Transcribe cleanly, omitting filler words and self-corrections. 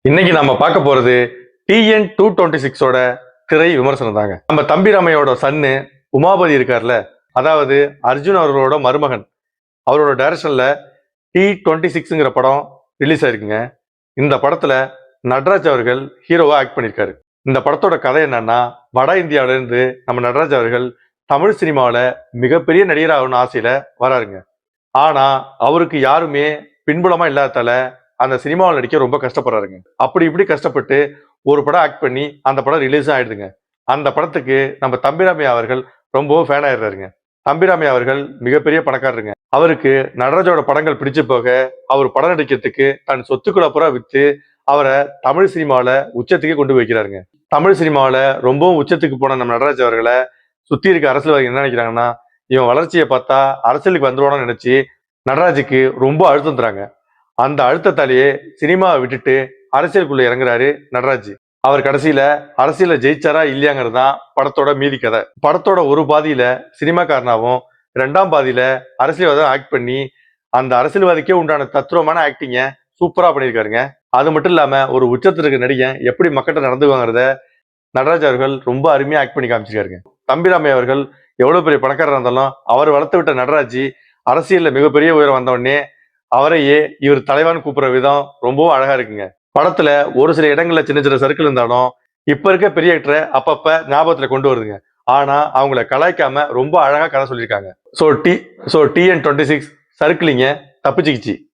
இன்னைக்கு நம்ம பார்க்க போறது TN-226 திரை விமர்சனம் தாங்க. நம்ம தம்பிராமையோட சன்னு உமாபதி இருக்கார்ல, அதாவது அர்ஜுன் அவர்களோட மருமகன், அவரோட டைரக்ஷன்ல T-26ங்கிற படம் ரிலீஸ் ஆயிருக்குங்க. இந்த படத்துல நடராஜ் அவர்கள் ஹீரோவா ஆக்ட் பண்ணியிருக்காரு. இந்த படத்தோட கதை என்னன்னா, வட இந்தியாவில இருந்து நம்ம நடராஜ் அவர்கள் தமிழ் சினிமாவில மிகப்பெரிய நடிகர் ஆகணும்னு ஆசையில வராருங்க. ஆனா அவருக்கு யாருமே பின்புலமா இல்லாததால அந்த சினிமாவில் நடிக்க ரொம்ப கஷ்டப்படுறாருங்க. அப்படி இப்படி கஷ்டப்பட்டு ஒரு படம் ஆக்ட் பண்ணி அந்த படம் ரிலீஸும் ஆயிடுதுங்க. அந்த படத்துக்கு நம்ம தம்பிராமை அவர்கள் ரொம்பவும் ஃபேன் ஆயிடுறாருங்க. தம்பிராமை அவர்கள் மிகப்பெரிய பணக்காரருங்க. அவருக்கு நடராஜோட படங்கள் பிடிச்சு போக அவர் படம் நடிக்கிறதுக்கு தன் சொத்துக்களை பூரா வித்து அவரை தமிழ் சினிமாவில உச்சத்துக்கே கொண்டு போய் வைக்கிறாருங்க. தமிழ் சினிமாவில ரொம்பவும் உச்சத்துக்கு போன நம்ம நடராஜ் அவர்களை சுத்தி இருக்க அரசியல்வாதிகள் என்ன நினைக்கிறாங்கன்னா, இவன் வளர்ச்சியை பார்த்தா அரசியலுக்கு வந்துருவான்னு நினைச்சு நடராஜுக்கு ரொம்ப அழுத்தம் தராங்க. அந்த அழுத்தத்தாலேயே சினிமாவை விட்டுட்டு அரசியலுக்குள்ள இறங்குறாரு நடராஜ். அவர் கடைசியில அரசியல ஜெயிச்சாரா இல்லையாங்கிறது தான் படத்தோட மீதி கதை. படத்தோட ஒரு பாதியில சினிமாக்காரனாவும், இரண்டாம் பாதியில அரசியல்வாதம் ஆக்ட் பண்ணி அந்த அரசியல்வாதிக்கே உண்டான தத்துவமான ஆக்டிங்க சூப்பரா பண்ணியிருக்காருங்க. அது மட்டும் இல்லாம ஒரு உச்சத்திற்கு நடிகன் எப்படி மக்கள்கிட்ட நடந்துவாங்கிறத நடராஜ் அவர்கள் ரொம்ப அருமையா ஆக்ட் பண்ணி காமிச்சிருக்காருங்க. தம்பிராமை அவர்கள் எவ்வளவு பெரிய பணக்காரர் இருந்தாலும் அவர் வளர்த்து விட்ட நடராஜ் அரசியல்ல மிகப்பெரிய உயரம் வந்த உடனே அவரையே இவர் தலைவான்னு கூப்பிடுற விதம் ரொம்பவும் அழகா இருக்குங்க. படத்துல ஒரு சில இடங்கள்ல சின்ன சின்ன சர்க்கிள் இருந்தாலும் இப்ப இருக்க பெரிய ஆக்டரை அப்பப்ப ஞாபகத்துல கொண்டு வருதுங்க. ஆனா அவங்கள கலாய்க்காம ரொம்ப அழகா கதை சொல்லியிருக்காங்க. So TN-26 சர்க்கிளிங்க தப்பிச்சுக்கிச்சு.